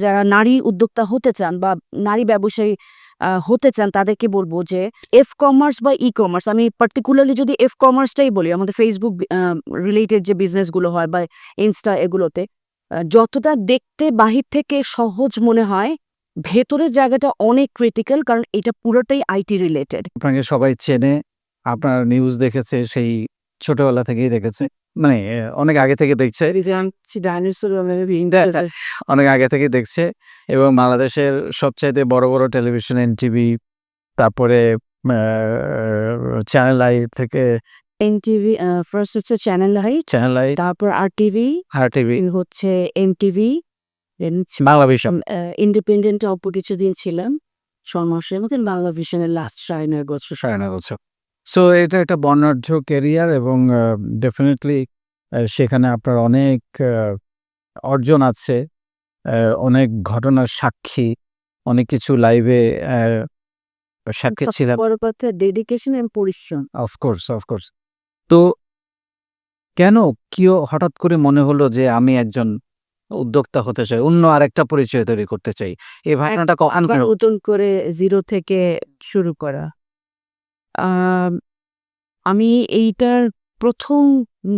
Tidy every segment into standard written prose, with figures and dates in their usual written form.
যারা নারী উদ্যোক্তা হতে চান বা নারী ব্যবসায়ী হতে চান তাদেরকে বলবো যে কমার্স বা কমার্স, আমি পার্টিকুলারলি যদি কমার্সটাই বলি, আমাদের ফেসবুক রিলেটেড যে বিজনেসগুলো হয় বা ইনস্টা এগুলোতে যতটা দেখতে বাহির থেকে সহজ মনে হয়, ভেতরের জায়গাটা অনেক ক্রিটিক্যাল, কারণ এটা পুরোটাই আইটি রিলেটেড। আপনাকে সবাই চেনে, আপনার নিউজ দেখেছে, সেই ছোটবেলা থেকেই দেখেছে, মানে অনেক আগে থেকে দেখছে, অনেক আগে থেকে দেখছে। এবং বাংলাদেশের সবচাইতে বড় বড় টেলিভিশন এনটিভি, তারপরে চ্যানেল আই থেকে এনটিভি, ফার্স্ট হচ্ছে চ্যানেল আই, তারপর আর টিভি, হচ্ছে এমটিভি, বাংলা ভিশন, ইন্ডিপেন্ডেন্ট অল্প কিছুদিন ছিলাম, সমস্যার মতন বাংলা ভিশনের লাস্ট 9.5 বছর। সো এটা একটা বর্ণাঢ্য ক্যারিয়ার এবং ডেফিনেটলি সেখানে আপনার অনেক অর্জন আছে, অনেক ঘটনার সাক্ষী, অনেক কিছু লাইভে সাক্ষী ছিলাম। বড় কথা ডেডিকেশন এবং পরিশ্রম। অফকোর্স। তো কেন হঠাৎ করে মনে হলো যে আমি একজন উদ্যোক্তা হতে চাই, অন্য আরেকটা পরিচয় তৈরি করতে চাই? এই ভাবনাটা নতুন করে জিরো থেকে শুরু করা। আমি এইটার প্রথম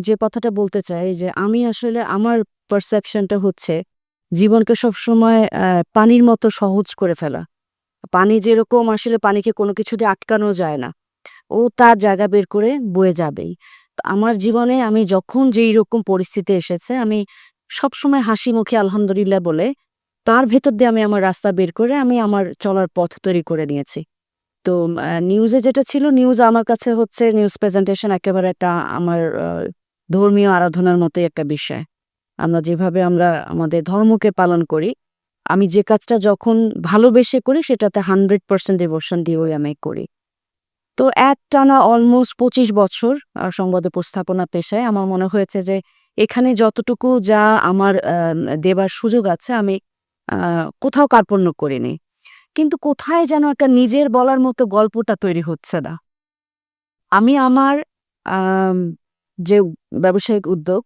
যে কথাটা বলতে চাই যে আমি আসলে আমার পারসেপশনটা হচ্ছে জীবনকে সবসময় পানির মতো সহজ করে ফেলা। পানি যেরকম আসলে পানিকে কোনো কিছু দিয়ে আটকানো যায় না, ও তার জায়গা বের করে বয়ে যাবেই। তো আমার জীবনে আমি যখন যেই রকম পরিস্থিতি এসেছে, আমি সবসময় হাসি মুখে আলহামদুলিল্লাহ বলে তার ভেতর দিয়ে আমি আমার রাস্তা বের করে আমি আমার চলার পথ তৈরি করে নিয়েছি। তো নিউজে যেটা ছিল, নিউজ আমার কাছে হচ্ছে নিউজ প্রেজেন্টেশন একেবারে একটা আমার ধর্মীয় আরাধনার মতোই একটা বিষয়। আমরা যেভাবে আমাদের ধর্মকে পালন করি, আমি যে কাজটা যখন ভালোবেসে করি সেটাতে 100% ডিভোশন দিয়েই আমি করি। তো একটানা অলমোস্ট 25 বছর সংবাদ উপস্থাপনা পেশায় আমার মনে হয়েছে যে এখানে যতটুকু যা আমার দেবার সুযোগ আছে আমি কোথাও কার্পণ্য করিনি। কিন্তু কোথায় যেন একটা নিজের বলার মতো গল্পটা তৈরি হচ্ছে না। আমি আমার আম যে ব্যবসায়িক উদ্যোগ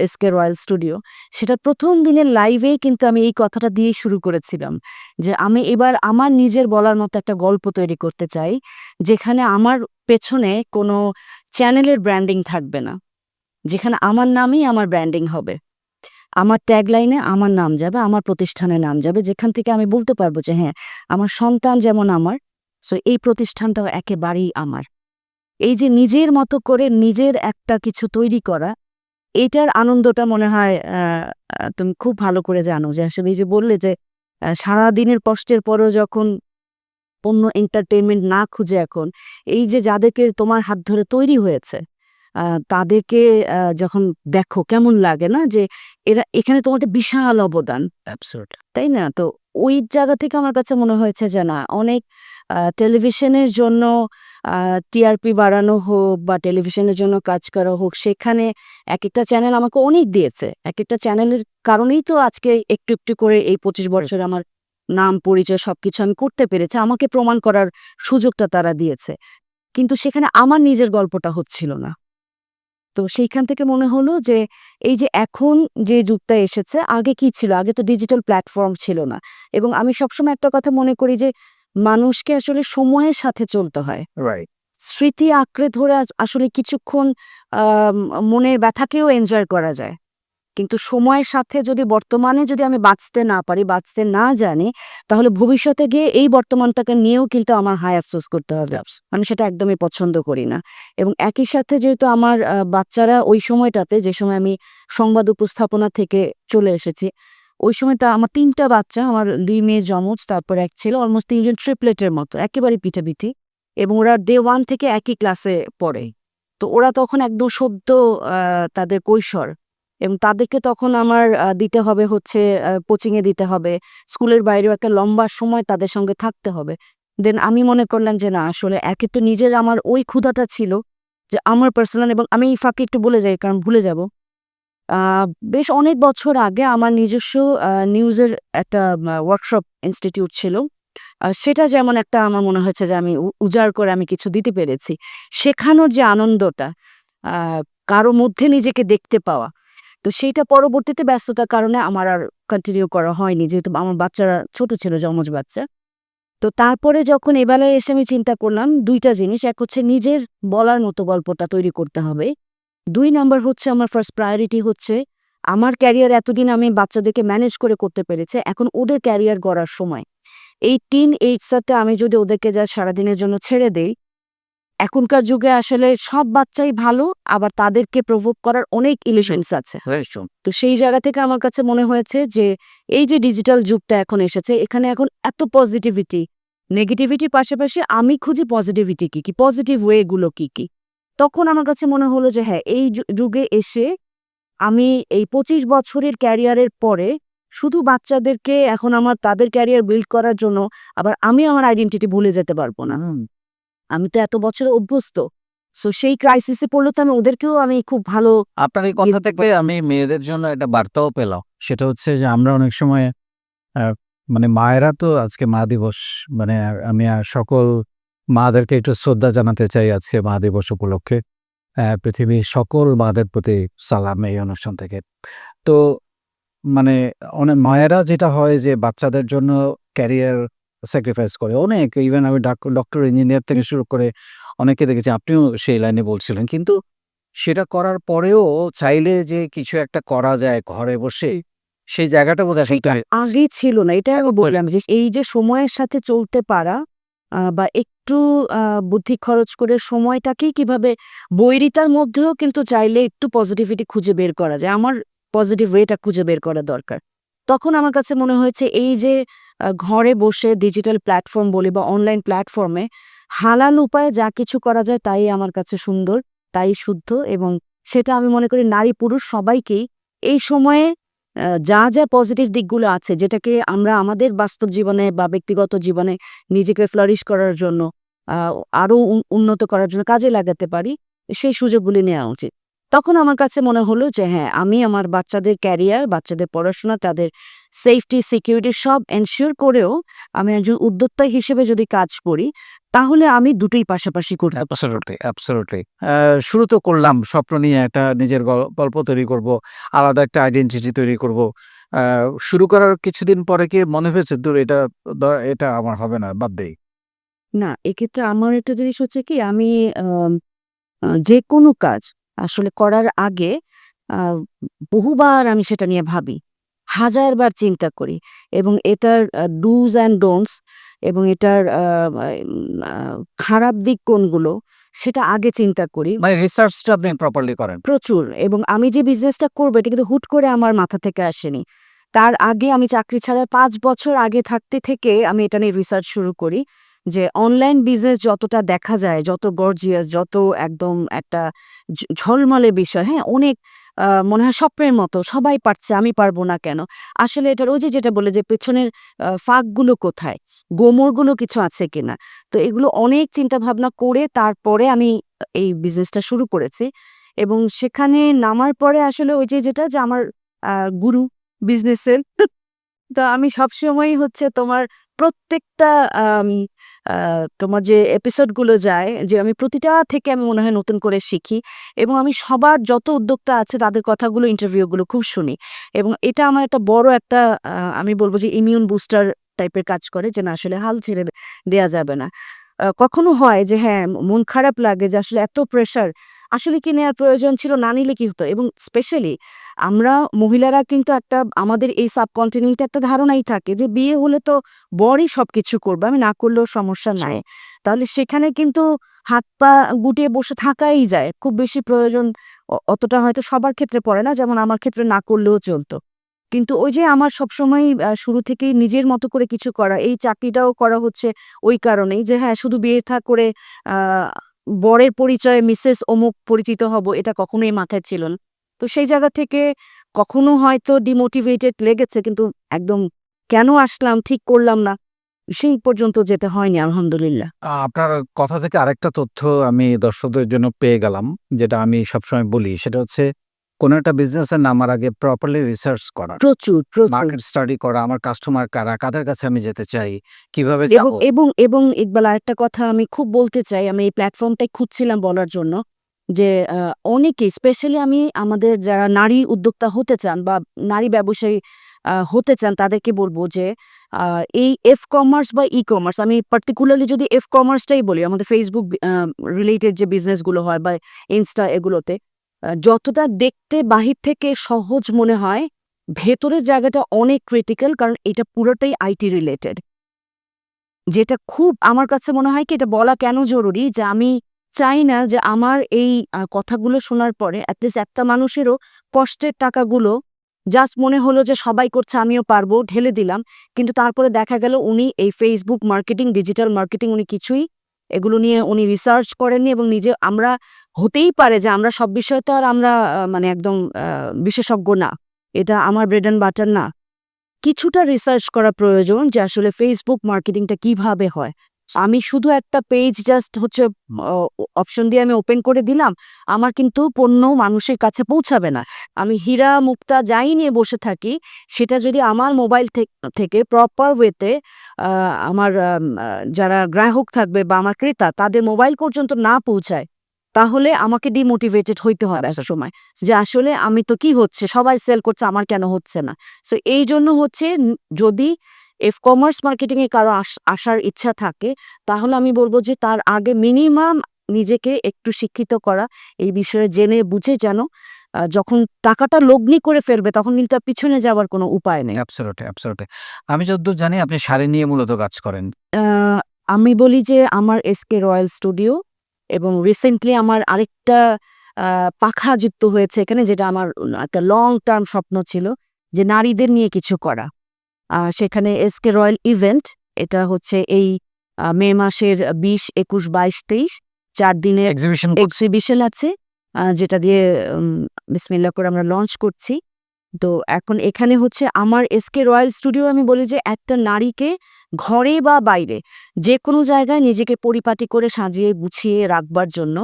এসকে রয়্যাল স্টুডিও, সেটার ১ম দিনের লাইভেই কিন্তু আমি এই কথাটা দিয়েই শুরু করেছিলাম যে আমি এবার আমার নিজের বলার মতো একটা গল্প তৈরি করতে চাই, যেখানে আমার পেছনে কোনো চ্যানেলের ব্র্যান্ডিং থাকবে না। যেখানে আমার নামেই আমার ব্র্যান্ডিং হবে। আমার ট্যাগলাইনে আমার নাম যাবে, আমার প্রতিষ্ঠানের নাম যাবে, যেখান থেকে আমি বলতে পারবো যে হ্যাঁ, আমার সন্তান যেমন আমার, সো এই প্রতিষ্ঠানটাও একেবারেই আমার। এই যে নিজের মতো করে নিজের একটা কিছু তৈরি করা, এটার আনন্দটা মনে হয় তুমি খুব ভালো করে জানো যে আসলে এই যে বললে যে সারাদিনের কষ্টের পরেও যখন অন্য এন্টারটেইনমেন্ট না খুঁজে এখন এই যে যাদেরকে তোমার হাত ধরে তৈরি হয়েছে তাদেরকে যখন দেখো কেমন লাগে না যে এরা এখানে তোমার একটা বিশাল অবদান, তাই না? তো ওই জায়গা থেকে আমার কাছে মনে হয়েছে যে না, অনেক টেলিভিশনের জন্য টিআরপি বাড়ানো হোক বা টেলিভিশনের জন্য কাজ করা হোক, সেখানে এক একটা চ্যানেল আমাকে অনেক দিয়েছে। এক একটা চ্যানেলের কারণেই তো আজকে একটু একটু করে এই 25 বছর আমার নাম পরিচয় সবকিছু আমি করতে পেরেছি। আমাকে প্রমাণ করার সুযোগটা তারা দিয়েছে। কিন্তু সেখানে আমার নিজের গল্পটা হচ্ছিল না। তো সেইখান থেকে মনে হলো যে এই যে এখন যে যুগটা এসেছে, আগে কি ছিল? আগে তো ডিজিটাল প্ল্যাটফর্ম ছিল না। এবং আমি সবসময় একটা কথা মনে করি যে মানুষকে আসলে সময়ের সাথে চলতে হয়। রাইট। স্মৃতি আঁকড়ে ধরে আসলে কিছুক্ষণ মনের ব্যথাকেও এনজয় করা যায়। কিন্তু সময়ের সাথে যদি বর্তমানে যদি আমি বাঁচতে না পারি, বাঁচতে না জানি, তাহলে ভবিষ্যতে গিয়ে এই বর্তমানটাকে নিয়েও কিন্তু আমার হায় আফসোস করতে হবে। আমি সেটা একদমই পছন্দ করি না। এবং একই সাথে যেহেতু আমার বাচ্চারা ওই সময়টাতে, যে সময় আমি সংবাদ উপস্থাপনা থেকে চলে এসেছি, ওই সময়টা আমার ৩ টা বাচ্চা, আমার ২ মেয়ে যমজ, তারপরে ১ ছেলে, অলমোস্ট ৩ জন ট্রিপলেটের মতো, একেবারেই পিঠাপিঠি। এবং ওরা ডে 1 থেকে একই ক্লাসে পড়ে। তো ওরা তখন একদম সদ্য তাদের কৈশোর, এবং তাদেরকে তখন আমার দিতে হবে হচ্ছে কোচিংয়ে দিতে হবে। স্কুলের বাইরেও একটা লম্বা সময় তাদের সঙ্গে থাকতে হবে। দেন আমি মনে করলাম যে না, আসলে একে তো নিজের আমার ওই ক্ষুধাটা ছিল যে আমার পার্সোনাল, এবং আমি এই ফাঁকে একটু বলে যাই কারণ ভুলে যাব। আ বেশ অনেক বছর আগে আমার নিজস্ব নিউজের একটা ওয়ার্কশপ ইনস্টিটিউট ছিল। সেটা যেমন একটা আমার মনে হয়েছে যে আমি উজাড় করে আমি কিছু দিতে পেরেছি। শেখানোর যে আনন্দটা, কারো মধ্যে নিজেকে দেখতে পাওয়া, তো সেইটা পরবর্তীতে ব্যস্ততার কারণে আমার আর কন্টিনিউ করা হয়নি, যেহেতু আমার বাচ্চারা ছোট ছিল, যমজ বাচ্চা। তো তারপরে যখন এ বেলায় এসে আমি চিন্তা করলাম ২ টা জিনিস। এক হচ্ছে নিজের বলার মতো গল্পটা তৈরি করতে হবে। ২ নাম্বার হচ্ছে আমার ফার্স্ট প্রায়োরিটি হচ্ছে আমার ক্যারিয়ার এতদিন আমি বাচ্চাদেরকে ম্যানেজ করতে পেরেছি। এখন ওদের ক্যারিয়ার গড়ার সময়। এই টিন এইজটাতে আমি যদি ওদেরকে জাস্ট সারাদিনের জন্য ছেড়ে দেই, এখনকার যুগে আসলে সব বাচ্চাই ভালো, আবার তাদেরকে প্রভোগ করার অনেক ইলিমেন্টস আছে। তো সেই জায়গা থেকে আমার কাছে মনে হয়েছে যে এই যে ডিজিটাল যুগটা এখন এসেছে, এখানে এখন এত পজিটিভিটি, নেগেটিভিটির পাশাপাশি আমি খুঁজি পজিটিভিটি কি পজিটিভ ওয়েগুলো কি। তখন আমার কাছে মনে হলো যে হ্যাঁ, এই যুগে এসে আমি এই ২৫ বছরের ক্যারিয়ারের পরে শুধু বাচ্চাদেরকে এখন আমার তাদের ক্যারিয়ার বিল্ড করার জন্য আবার আমি আমার আইডেন্টিটি ভুলে যেতে পারবো না। আমি তো এত বছরে অভ্যস্ত। সো সেই ক্রাইসিসে পড়লে তো আমি ওদেরকেও আমি খুব ভালো আপনার এই কথা থেকে আমি মেয়েদের জন্য একটা বার্তাও পেলাম। সেটা হচ্ছে যে আমরা অনেক সময় মানে মায়েরা তো আজকে মা দিবস, মানে আমি সকল মাদেরকে একটু শ্রদ্ধা জানাতে চাই আজকে মা দিবস উপলক্ষে। পৃথিবীর সকল মাদের প্রতি সালাম এই অনুষ্ঠান থেকে। তো মানে অনেক মায়েরা যেটা হয় যে বাচ্চাদের জন্য ক্যারিয়ার স্যাক্রিফাইস করে অনেক। ইভেন আমি ডক্টর, ইঞ্জিনিয়ার থেকে শুরু করে অনেকে দেখেছি, আপনিও সেই লাইনে বলছিলেন। কিন্তু সেটা করার পরেও চাইলে যে কিছু একটা করা যায় ঘরে বসে, সেই জায়গাটা বোধহয় সেটা আগে ছিল না। এটাই আমি বললাম যে এই যে সময়ের সাথে চলতে পারা বা একটু বুদ্ধি খরচ করে সময়টাকেই কিভাবে বৈরিতার মধ্যেও কিন্তু চাইলে একটু পজিটিভিটি খুঁজে বের করা যায়। আমার পজিটিভ ওয়েটা খুঁজে বের করা দরকার। তখন আমার কাছে মনে হয়েছে এই যে ঘরে বসে ডিজিটাল প্ল্যাটফর্ম বলি বা অনলাইন প্ল্যাটফর্মে হালাল উপায়ে যা কিছু করা যায় তাই আমার কাছে সুন্দর, তাই শুদ্ধ, এবং সেটা আমি মনে করি নারী পুরুষ সবাইকেই এই সময়ে যা পজিটিভ দিকগুলো আছে, যেটাকে আমরা আমাদের বাস্তব জীবনে বা ব্যক্তিগত জীবনে নিজেকে ফ্লারিশ করার জন্য আরো উন্নত করার জন্য কাজে লাগাতে পারি, সেই সুযোগগুলি নেওয়া উচিত। তখন আমার কাছে মনে হলো যে হ্যাঁ, আমি আমার বাচ্চাদের ক্যারিয়ার, বাচ্চাদের পড়াশোনা, তাদের সেফটি, সিকিউরিটি সব এনশিওর করেও আমি একজন উদ্যোক্তা হিসেবে যদি কাজ করি, তাহলে আমি দুটোই পাশাপাশি করতে পারব। Absolutely, absolutely. শুরু তো করলাম স্বপ্ন নিয়ে, একটা নিজের গল্প তৈরি করব, আলাদা একটা আইডেন্টিটি তৈরি করব। শুরু করার কিছুদিন পরে কি মনে হয়েছে দূর এটা আমার হবে না, বাদ দেই? না, এক্ষেত্রে আমার একটা জিনিস হচ্ছে কি, আমি যেকোনো কাজ আসলে করার আগে আ বহুবার আমি সেটা নিয়ে ভাবি। হাজারবার চিন্তা করি এবং এটার do's and don'ts এবং এটার খারাপ দিক কোনগুলো সেটা আগে চিন্তা করি মানে রিসার্চটা আপনি প্রপারলি করেন। প্রচুর। এবং আমি যে বিজনেসটা করব এটা কিন্তু হুট করে আমার মাথা থেকে আসেনি। তার আগে আমি চাকরি ছাড়ার ৫ বছর আগে থাকতে থেকে আমি এটা নিয়ে রিসার্চ শুরু করি যে অনলাইন বিজনেস যতটা দেখা যায়, যত গর্জিয়াস, যত একদম একটা ঝলমলে বিষয়, হ্যাঁ? অনেক মনে হয় স্বপ্নের মতো, সবাই পারছে, আমি পারব না কেন? আসলে এটার ওই যে যেটা বলে যে পেছনের ফাঁকগুলো কোথায়? গোমরগুলো কিছু আছে কিনা? তো এগুলো অনেক চিন্তাভাবনা করে তারপরে আমি এই বিজনেসটা শুরু করেছি। এবং সেখানে নামার পরে আসলে ওই যে যেটা যে আমার গুরু বিজনেসের তো আমি সবসময়ই হচ্ছে তোমার প্রত্যেকটা আম আ তোমার যে এপিসোডগুলো যায়, যে আমি প্রতিটা থেকে আমি মনে হয় নতুন করে শিখি এবং আমি সবার যত উদ্যোক্তা আছে তাদের কথাগুলো, ইন্টারভিউগুলো খুব শুনি এবং এটা আমার একটা বড় একটা আমি বলব যে ইমিউন বুস্টার টাইপের কাজ করে, যে না আসলে হাল ছেড়ে দেয়া যাবে না। কখনো হয় যে হ্যাঁ, মন খারাপ লাগে যে আসলে এত প্রেশার, আসলে কি নেয়ার প্রয়োজন ছিল? না নিলে কি হতো? এবং স্পেশালি আমরা মহিলারা কিন্তু একটা আমাদের এই সাবকন্টিনেন্টে একটা ধারণাই থাকে যে বিয়ে হলে তো বরই সবকিছু করবে, আমি না করলেও সমস্যা নাই। তাহলে সেখানে কিন্তু হাত পা গুটিয়ে বসে থাকাই যায়। খুব বেশি প্রয়োজন অতটা হয়তো সবার ক্ষেত্রে পড়ে না, যেমন আমার ক্ষেত্রে না করলেও চলতো। কিন্তু ওই যে আমার সবসময়ই শুরু থেকেই নিজের মতো করে কিছু করা, এই চাকরিটাও করা হচ্ছে ওই কারণেই যে হ্যাঁ, শুধু বিয়ে থা করে আ বরের পরিচয়ে মিসেস অমুক পরিচিত হব, এটা কখনোই মাথায় ছিল না। তো সেই জায়গা থেকে কখনো হয়তো ডিমোটিভেটেড লেগেছে, কিন্তু একদম কেন আসলাম ঠিক করলাম না, সেই পর্যন্ত যেতে হয়নি আলহামদুলিল্লাহ। আপনার কথা থেকে আরেকটা তথ্য আমি দর্শকদের জন্য পেয়ে গেলাম, যেটা আমি সবসময় বলি। সেটা হচ্ছে কোনো একটা বিজনেসে নামার আগে প্রপারলি রিসার্চ করা, প্রচুর। মার্কেট স্টাডি করা, আমার কাস্টমার কারা, কাদের কাছে আমি যেতে চাই, কিভাবে এবং যাবো। এবং এবং ইকবাল, আরেকটা কথা আমি খুব বলতে চাই, আমি এই প্ল্যাটফর্মটাই খুঁজছিলাম বলার জন্য যে অনেকেই স্পেশালি আমি আমাদের যারা নারী উদ্যোক্তা হতে চান বা নারী ব্যবসায়ী হতে চান তাদেরকে বলবো যে এই এফ কমার্স বা ই কমার্স, আমি পার্টিকুলারলি যদি এফ কমার্সটাই বলি, আমাদের ফেসবুক রিলেটেড যে বিজনেসগুলো হয় বা ইনস্টা এগুলোতে, যতটা দেখতে বাহির থেকে সহজ মনে হয়, ভেতরের জায়গাটা অনেক ক্রিটিক্যাল, কারণ এটা পুরোটাই আইটি রিলেটেড। যেটা খুব আমার কাছে মনে হয় কি, এটা বলা কেন জরুরি, যে আমি চাই না যে আমার এই কথাগুলো শোনার পরে অ্যাটলিস্ট একটা মানুষেরও কষ্টের টাকাগুলো জাস্ট মনে হলো যে সবাই করছে আমিও পারবো, ঢেলে দিলাম, কিন্তু তারপরে দেখা গেল উনি এই ফেসবুক মার্কেটিং, ডিজিটাল মার্কেটিং উনি কিছুই এগুলো নিয়ে উনি রিসার্চ করেননি, এবং নিজে আমরা হতেই পারে যে আমরা সব বিষয়ে তো আর আমরা মানে একদম বিশেষজ্ঞ না, এটা আমার ব্রেড অ্যান্ড বাটার না, কিছুটা রিসার্চ করা প্রয়োজন যে আসলে ফেসবুক মার্কেটিংটা কিভাবে হয়। আমি শুধু একটা পেজ জাস্ট হচ্ছে অপশন দিয়ে আমি ওপেন করে দিলাম, আমার কিন্তু পণ্য মানুষের কাছে পৌঁছাবে না। আমি হীরা মুক্তা যাই নিয়ে বসে থাকি, সেটা যদি আমার মোবাইল থেকে প্রপার ওয়েতে আমার যারা গ্রাহক থাকবে বা আমার ক্রেতা তাদের মোবাইল পর্যন্ত না পৌঁছায়, তাহলে আমাকে ডিমোটিভেটেড হইতে হবে একটা সময়, যে আসলে আমি তো কি হচ্ছে, সবাই সেল করছে, আমার কেন হচ্ছে না। সো এই জন্য হচ্ছে যদি এফ কমার্স মার্কেটিং এ কারো আসার ইচ্ছা থাকে, তাহলে আমি বলবো যে তার আগে মিনিমাম নিজেকে একটু শিক্ষিত করা, এই বিষয়ে জেনে বুঝে, যেন যখন টাকাটা লগ্নি করে ফেলবে তখন কিন্তু তার পিছনে যাওয়ার কোনো উপায় নেই। Absolutely, absolutely. আমি যতদূর জানি আপনি শাড়ি নিয়ে মূলত কাজ করেন। আমি বলি যে আমার এসকে রয়্যাল স্টুডিও, এবং রিসেন্টলি আমার আরেকটা পাখা যুক্ত হয়েছে এখানে, যেটা আমার একটা লং টার্ম স্বপ্ন ছিল, যে নারীদের নিয়ে কিছু করা। সেখানে এসকে রয়্যাল ইভেন্ট, এটা হচ্ছে এই মে মাসের ২০, ২১, ২২, ২৩ 4 দিনের এক্সিবিশন এক্সিবিশন আছে, যেটা দিয়ে বিসমিল্লাহ করে আমরা লঞ্চ করছি। তো এখন এখানে হচ্ছে আমার এসকে রয়্যাল স্টুডিও, আমি বলি যে একটা নারীকে ঘরে বা বাইরে যে কোনো জায়গায় নিজেকে পরিপাটি করে সাজিয়ে গুছিয়ে রাখবার জন্য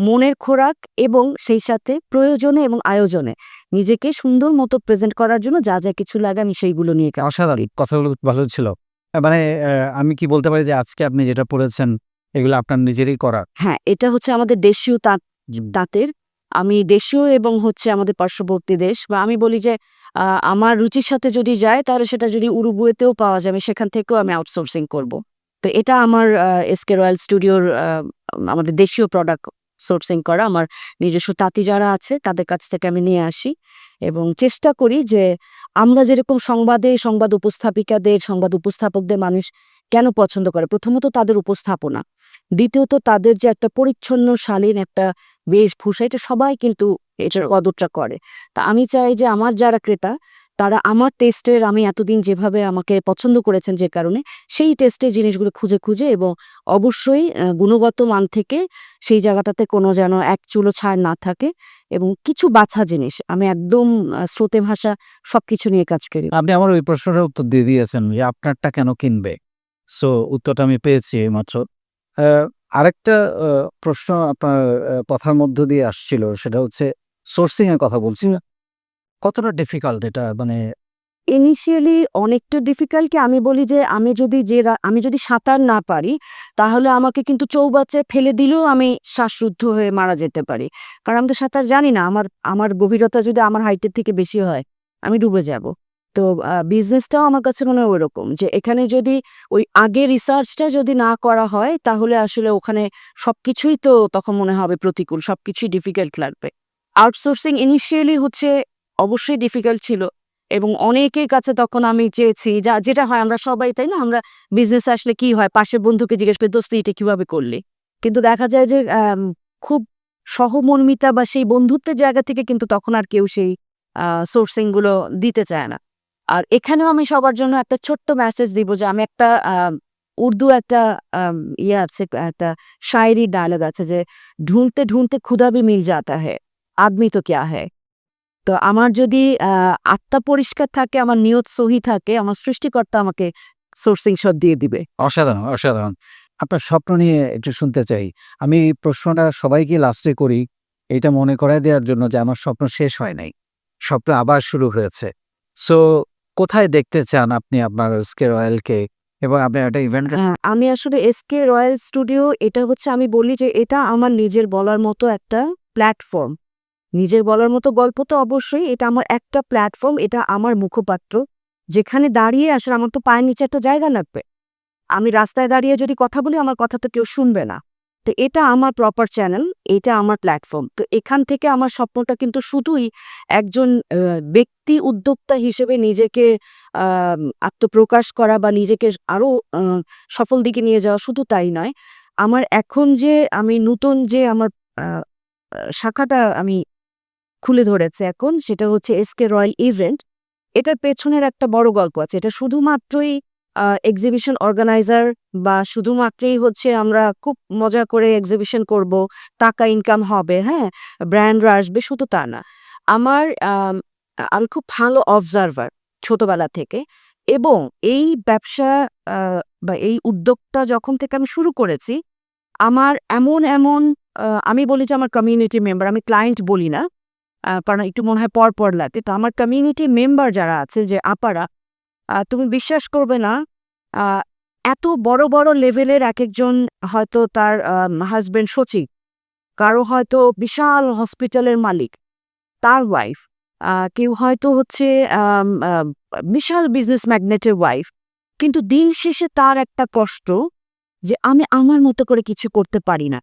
মনের খোরাক, এবং সেই সাথে প্রয়োজনে এবং আয়োজনে নিজেকে সুন্দর মতো প্রেজেন্ট করার জন্য যা যা কিছু লাগে আমি সেইগুলো নিয়ে কাজ অসাধারণ করি। কথাগুলো ভালো ছিল। মানে আমি কি বলতে পারি যে আজকে আপনি যেটা পড়েছেন এগুলো আপনার নিজেরই করা? হ্যাঁ, এটা হচ্ছে আমাদের দেশীয় তাঁতের। আমি দেশীয় এবং হচ্ছে আমাদের পার্শ্ববর্তী দেশ, বা আমি বলি যে আমার রুচির সাথে যদি যায়, তাহলে সেটা যদি উরুগুয়েতেও পাওয়া যাবে, সেখান থেকেও আমি আউটসোর্সিং করব। তো এটা আমার এসকে রয়্যাল স্টুডিওর আমাদের দেশীয় প্রোডাক্ট সোর্সিং করা। আমার নিজস্ব তাঁতি যারা আছে তাদের কাছ থেকে আমি নিয়ে আসি, এবং চেষ্টা করি যে আমরা যেরকম সংবাদ উপস্থাপিকাদের, সংবাদ উপস্থাপকদের মানুষ কেন পছন্দ করে? প্রথমত তাদের উপস্থাপনা। দ্বিতীয়ত তাদের যে একটা পরিচ্ছন্ন শালীন একটা বেশভূষা, এটা সবাই কিন্তু এটার কদরটা করে। তা আমি চাই যে আমার যারা ক্রেতা, তারা আমার টেস্টের, আমি এতদিন যেভাবে আমাকে পছন্দ করেছেন যে কারণে, সেই টেস্টের জিনিসগুলো খুঁজে, খুঁজে, এবং অবশ্যই গুণগত মান থেকে সেই জায়গাটাতে কোনো যেন এক চুলো ছাড় না থাকে, এবং কিছু বাছা জিনিস। আমি একদম স্রোতে ভাসা সবকিছু নিয়ে কাজ করি। আপনি আমার ওই প্রশ্নটার উত্তর দিয়ে দিয়েছেন যে আপনারটা কেন কিনবে? সো উত্তরটা আমি পেয়েছি এইমাত্র। আ আরেকটা প্রশ্ন আপনার কথার মধ্য দিয়ে আসছিল, সেটা হচ্ছে সোর্সিং এর কথা বলছিলেন। কতটা ডিফিকাল্ট এটা? মানে ইনিশিয়ালি অনেকটা ডিফিকাল্ট, কি আমি বলি যে আমি যদি সাঁতার না পারি, তাহলে আমাকে কিন্তু চৌবাচ্চায় ফেলে দিলেও আমি শ্বাসরুদ্ধ হয়ে মারা যেতে পারি। কারণ আমি তো সাঁতার জানি না। আমার আমার গভীরতা যদি আমার হাইটের থেকে বেশি হয়, আমি ডুবে যাব। তো বিজনেসটাও আমার কাছে মনে হয় ওইরকম, যে এখানে যদি ওই আগে রিসার্চটা যদি না করা হয়, তাহলে আসলে ওখানে সবকিছুই তো তখন মনে হবে প্রতিকূল, সবকিছুই ডিফিকাল্ট লাগবে। আউটসোর্সিং ইনিশিয়ালি হচ্ছে অবশ্যই ডিফিকাল্ট ছিল, এবং অনেকের কাছে তখন আমি চেয়েছি, যেটা হয় আমরা সবাই, তাই না? আমরা বিজনেসে আসলে কি হয়, পাশের বন্ধুকে জিজ্ঞেস করি, "দোস্ত এটা কিভাবে করলি?" কিন্তু দেখা যায় যে খুব সহমর্মিতা বা সেই বন্ধুত্বের জায়গা থেকে কিন্তু তখন আর কেউ সেই সোর্সিং গুলো দিতে চায় না। আর এখানেও আমি সবার জন্য একটা ছোট্ট মেসেজ দিব, যে আমি একটা উর্দু একটা ইয়ে আছে, একটা শায়েরি ডায়ালগ আছে, যে ঢুঁড়তে ঢুঁড়তে খুদা ভি মিল জাতা হ্যায়, আদমি তো ক্যা হ্যায়। তো আমার যদি আত্মা পরিষ্কার থাকে, আমার নিয়ত সহি থাকে, আমার সৃষ্টিকর্তা আমাকে সোর্সিং সব দিয়ে দিবে। অসাধারণ, অসাধারণ। আপনার স্বপ্ন নিয়ে একটু শুনতে চাই। আমি এই প্রশ্নটা সবাইকে লাস্টে করি, এইটা মনে করায় দেওয়ার জন্য যে আমার স্বপ্ন শেষ হয় নাই। স্বপ্ন আবার শুরু হয়েছে। সো কোথায় দেখতে চান আপনি আপনার এসকে রয়্যালকে, এবং আপনার একটা ইভেন্টের আমি আসলে এসকে রয়্যাল স্টুডিও, এটা হচ্ছে আমি বলি যে এটা আমার নিজের বলার মতো একটা প্ল্যাটফর্ম। নিজের বলার মতো গল্প তো অবশ্যই, এটা আমার একটা প্ল্যাটফর্ম, এটা আমার মুখপাত্র। যেখানে দাঁড়িয়ে আসলে আমার তো পায়ের নিচে একটা জায়গা লাগবে। আমি রাস্তায় দাঁড়িয়ে যদি কথা বলি আমার কথা তো কেউ শুনবে না। তো এটা আমার প্রপার চ্যানেল, এটা আমার প্ল্যাটফর্ম। তো এখান থেকে আমার স্বপ্নটা কিন্তু শুধুই একজন ব্যক্তি উদ্যোক্তা হিসেবে নিজেকে আত্মপ্রকাশ করা বা নিজেকে আরো আ সফল দিকে নিয়ে যাওয়া শুধু তাই নয়। আমার এখন যে আমি নতুন যে আমার আ আ শাখাটা আমি খুলে ধরেছি এখন সেটা হচ্ছে এসকে রয়্যাল ইভেন্ট। এটার পেছনের একটা বড় গল্প আছে। এটা শুধুমাত্রই এক্সিবিশন অর্গানাইজার বা শুধুমাত্রই হচ্ছে আমরা খুব মজা করে এক্সিবিশন করব, টাকা ইনকাম হবে, হ্যাঁ? ব্র্যান্ডরা আসবে শুধু তা না। আমার আমি খুব ভালো অবজার্ভার ছোটবেলা থেকে এবং এই ব্যবসা আ বা এই উদ্যোগটা যখন থেকে আমি শুরু করেছি, আমার এমন আমি বলি যে আমার কমিউনিটি মেম্বার, আমি ক্লায়েন্ট বলি না। কারণ একটু মনে হয় পর লাগে। তো আমার কমিউনিটি মেম্বার যারা আছে যে আপারা, তুমি বিশ্বাস করবে না, আ এত বড় লেভেলের একেকজন হয়তো তার হাসব্যান্ড সচিব, কারো হয়তো বিশাল হসপিটালের মালিক, তার ওয়াইফ, কেউ হয়তো হচ্ছে আম আ বিশাল বিজনেস ম্যাগনেটের ওয়াইফ। কিন্তু দিন শেষে তার একটা কষ্ট যে আমি আমার মতো করে কিছু করতে পারি না।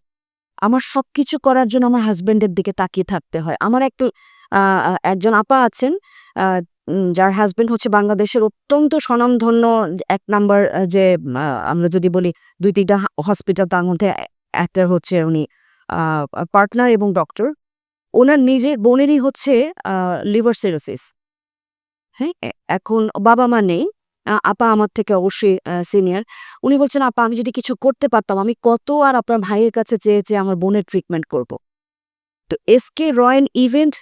আমার সবকিছু করার জন্য আমার হাসব্যান্ডের দিকে তাকিয়ে থাকতে হয়। আমার আ আ একজন আপা আছেন, আ যার হাসব্যান্ড হচ্ছে বাংলাদেশের অত্যন্ত স্বনামধন্য ১ নাম্বার, যে আমরা যদি বলি ২-৩ টা হসপিটাল, তার মধ্যে একটা হচ্ছে উনি আ পার্টনার এবং ডক্টর। উনার নিজের বোনেরই হচ্ছে আ লিভার সিরোসিস। হ্যাঁ? এখন বাবা-মা নেই। আপা আমার থেকে অবশ্যই সিনিয়র। উনি বলছেন, "আপা আমি যদি কিছু করতে পারতাম, আমি কত আর আপনার ভাইয়ের কাছে চেয়ে আমার বোনের ট্রিটমেন্ট করব।" তো এসকে রয়্যাল ইভেন্ট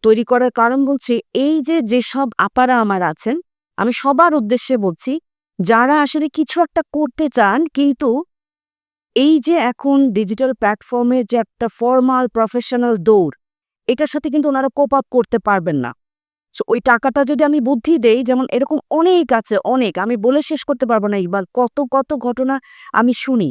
তৈরি করার কারণ বলছি, এই যে যেসব আপারা আমার আছেন, আমি সবার উদ্দেশ্যে বলছি, যারা আসলে কিছু একটা করতে চান কিন্তু এই যে এখন ডিজিটাল প্ল্যাটফর্মের যে একটা ফরমাল প্রফেশনাল দৌড়, এটার সাথে কিন্তু উনারা কোপ আপ করতে পারবেন না। সো ওই টাকাটা যদি আমি বুদ্ধি দেই, যেমন এরকম অনেক আছে, অনেক। আমি বলে শেষ করতে পারব না ইকবাল। কত ঘটনা আমি শুনি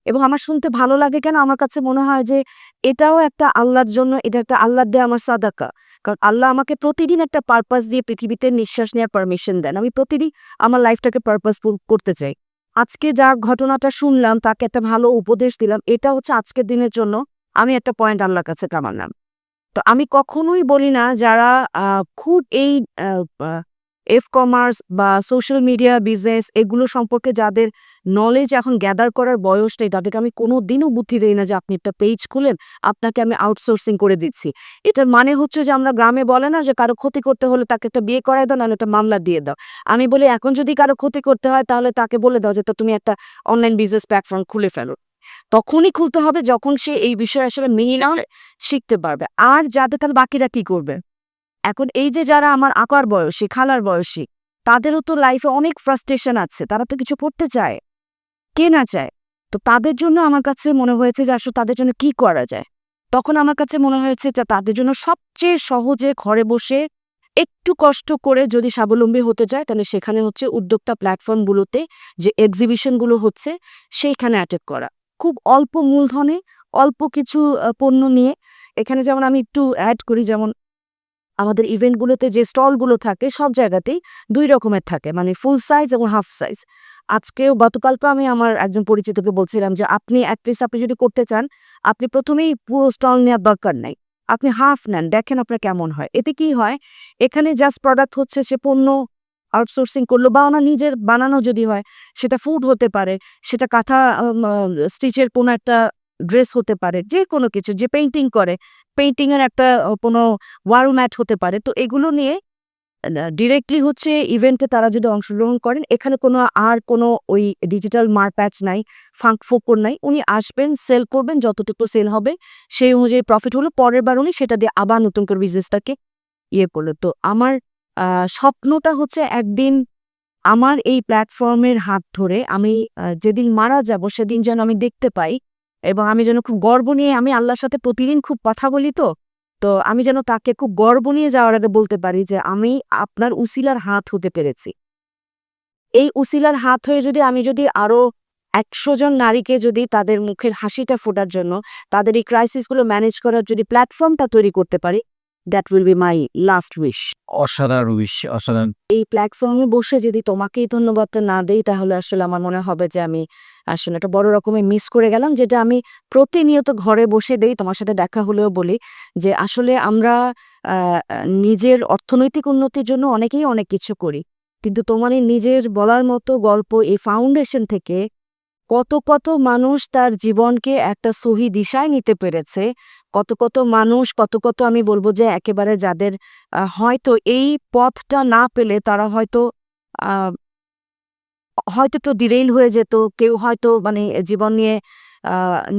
এবং আমার শুনতে ভালো লাগে কেন? আমার কাছে মনে হয় যে এটাও একটা আল্লাহর জন্য, এটা একটা আল্লাহর দেয়া আমার সাদাকা। কারণ আল্লাহ আমাকে প্রতিদিন একটা পারপাস দিয়ে পৃথিবীতে নিঃশ্বাস নেওয়ার পারমিশন দেন। আমি প্রতিদিন আমার লাইফটাকে পারপাসফুল করতে চাই। আজকে যার ঘটনাটা শুনলাম, তাকে একটা ভালো উপদেশ দিলাম। এটা হচ্ছে আজকের দিনের জন্য আমি একটা পয়েন্ট আল্লাহর কাছে কামালাম। তো আমি কখনোই বলি না যারা খুব এই আ আ কমার্স বা সোশ্যাল মিডিয়া বিজনেস এগুলো সম্পর্কে যাদের নলেজ এখন গ্যাদার করার বয়স নেই, তাদেরকে আমি কোনোদিনও বুদ্ধি দেই না যে আপনি একটা পেজ খুলেন, আপনাকে আমি আউটসোর্সিং করে দিচ্ছি। এটার মানে হচ্ছে যে আমরা গ্রামে বলে না যে কারো ক্ষতি করতে হলে তাকে একটা বিয়ে করায় দাও, নাহলে একটা মামলা দিয়ে দাও। আমি বলি এখন যদি কারো ক্ষতি করতে হয় তাহলে তাকে বলে দাও যে তো তুমি একটা অনলাইন বিজনেস প্ল্যাটফর্ম খুলে ফেলো। তখনই খুলতে হবে যখন সে এই বিষয়ে আসলে মিনিমাম শিখতে পারবে। আর যাদের, তাহলে বাকিরা কি করবে? এখন এই যে যারা আমার আঁকার বয়সী, খালার বয়সী, তাদেরও তো লাইফে অনেক ফ্রাস্ট্রেশন আছে। তারা তো কিছু করতে চায়। কে না চায়? তো তাদের জন্য আমার কাছে মনে হয়েছে যে আসলে তাদের জন্য কি করা যায়? তখন আমার কাছে মনে হয়েছে যে তাদের জন্য সবচেয়ে সহজে ঘরে বসে একটু কষ্ট করে যদি স্বাবলম্বী হতে চায়, তাহলে সেখানে হচ্ছে উদ্যোক্তা প্ল্যাটফর্মগুলোতে যে এক্সিবিশন গুলো হচ্ছে সেইখানে অ্যাটেক করা। খুব অল্প মূলধনে, অল্প কিছু পণ্য নিয়ে। এখানে যেমন আমি একটু এড করি, যেমন আমাদের ইভেন্টগুলোতে যে স্টলগুলো থাকে সব জায়গাতেই ২ রকমের থাকে। মানে ফুল সাইজ এবং হাফ সাইজ। আজকেও গতকালকেও আমি আমার একজন পরিচিতকে বলছিলাম যে, "আপনি এটলিস্ট আপনি যদি করতে চান, আপনি ১ম এই পুরো স্টল নেওয়ার দরকার নাই। আপনি হাফ নেন, দেখেন আপনার কেমন হয়।" এতে কি হয়? এখানে জাস্ট প্রোডাক্ট হচ্ছে সে পণ্য আউটসোর্সিং করলো বা ওনার নিজের বানানো যদি হয়, সেটা ফুড হতে পারে, সেটা কাঁথা স্টিচের কোনো একটা ড্রেস হতে পারে, যেকোনো কিছু। যে পেইন্টিং করে, পেইন্টিং এর একটা কোনো ওয়াল ম্যাট হতে পারে। তো এগুলো নিয়ে ডিরেক্টলি হচ্ছে ইভেন্টে তারা যদি অংশগ্রহণ করেন, এখানে কোনো ওই ডিজিটাল মারপ্যাচ নাই, ফাঁক-ফোকর নাই। উনি আসবেন, সেল করবেন, যতটুকু সেল হবে সেই অনুযায়ী প্রফিট হলো। পরের বার উনি সেটা দিয়ে আবার নতুন করে বিজনেসটাকে ইয়ে করলো। তো আমার আ স্বপ্নটা হচ্ছে একদিন আমার এই প্ল্যাটফর্মের হাত ধরে আমি যেদিন মারা যাব সেদিন যেন আমি দেখতে পাই এবং আমি যেন খুব গর্ব নিয়ে, আমি আল্লাহর সাথে প্রতিদিন খুব কথা বলি তো। তো আমি যেন তাকে খুব গর্ব নিয়ে যাওয়ার আগে বলতে পারি যে আমি আপনার উসিলার হাত হতে পেরেছি। এই উসিলার হাত হয়ে আমি যদি আরো ১০০ জন নারীকে যদি তাদের মুখের হাসিটা ফোটার জন্য, তাদের এই ক্রাইসিস গুলো ম্যানেজ করার যদি প্ল্যাটফর্মটা তৈরি করতে পারি, that will be my last wish. অসাধারণ অসাধারণ। এই প্ল্যাটফর্মে বসে যদি তোমাকেই ধন্যবাদটা না দেই তাহলে আসলে আমার মনে হবে যে আমি আসলে একটা বড় রকমের মিস করে গেলাম, যেটা আমি প্রতিনিয়ত ঘরে বসে দেই। তোমার সাথে দেখা হলেও বলি যে আসলে আমরা নিজের অর্থনৈতিক উন্নতির জন্য অনেকেই অনেক কিছু করি, কিন্তু তোমার এই নিজের বলার মতো গল্প এই ফাউন্ডেশন থেকে কত কত মানুষ তার জীবনকে একটা সহি দিশায় নিতে পেরেছে, কত কত মানুষ, কত কত আমি বলবো যে একেবারে যাদের হয়তো এই পথটা না পেলে তারা হয়তো আহ, হয়তো একটু ডিরেইল হয়ে যেত, কেউ হয়তো মানে জীবন নিয়ে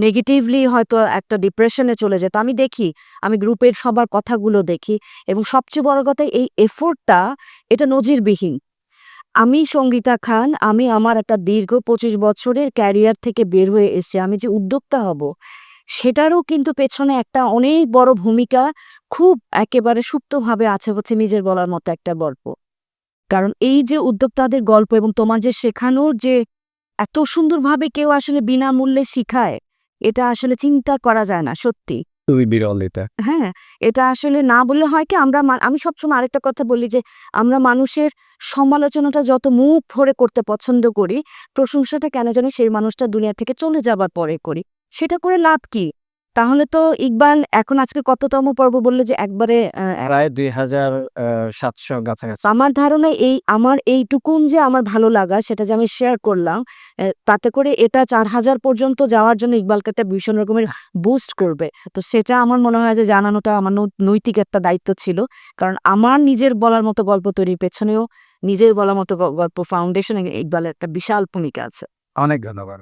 নেগেটিভলি হয়তো একটা ডিপ্রেশনে চলে যেত। আমি দেখি, আমি গ্রুপের সবার কথাগুলো দেখি, এবং সবচেয়ে বড় কথা এই এফোর্টটা এটা নজিরবিহীন। আমি সঙ্গীতা খান, আমি আমার একটা দীর্ঘ ২৫ বছরের ক্যারিয়ার থেকে বের হয়ে এসেছি। আমি যে উদ্যোক্তা হব সেটারও কিন্তু পেছনে একটা অনেক বড় ভূমিকা খুব একেবারে সুপ্তভাবে আছে, হচ্ছে নিজের বলার মতো একটা গল্প। কারণ এই যে উদ্যোক্তাদের গল্প এবং তোমার যে শেখানোর যে এত সুন্দরভাবে কেউ আসলে বিনামূল্যে শিখায়, এটা আসলে চিন্তা করা যায় না সত্যি। খুবই বিরল এটা। হ্যাঁ, এটা আসলে না বললে হয় কি, আমরা আমি সবসময় আরেকটা কথা বলি যে আমরা মানুষের সমালোচনাটা যত মুখ ভরে করতে পছন্দ করি, প্রশংসাটা কেন জানি সেই মানুষটা দুনিয়া থেকে চলে যাবার পরে করি। সেটা করে লাভ কি? তাহলে তো ইকবাল এখন আজকে কততম পর্ব বললে যে একবারে প্রায় ২,৭০০ কাছাকাছি। আমার ধারণা এই আমার এইটুকুন যে আমার ভালো লাগা সেটা যে আমি শেয়ার করলাম, তাতে করে এটা ৪,০০০ পর্যন্ত যাওয়ার জন্য ইকবালকে একটা ভীষণ রকমের বুস্ট করবে। তো সেটা আমার মনে হয় যে জানানোটা আমার নৈতিক একটা দায়িত্ব ছিল। কারণ আমার নিজের বলার মতো গল্প তৈরির পেছনেও নিজের বলার মতো গল্প ফাউন্ডেশন ইকবালের একটা বিশাল ভূমিকা আছে। অনেক ধন্যবাদ।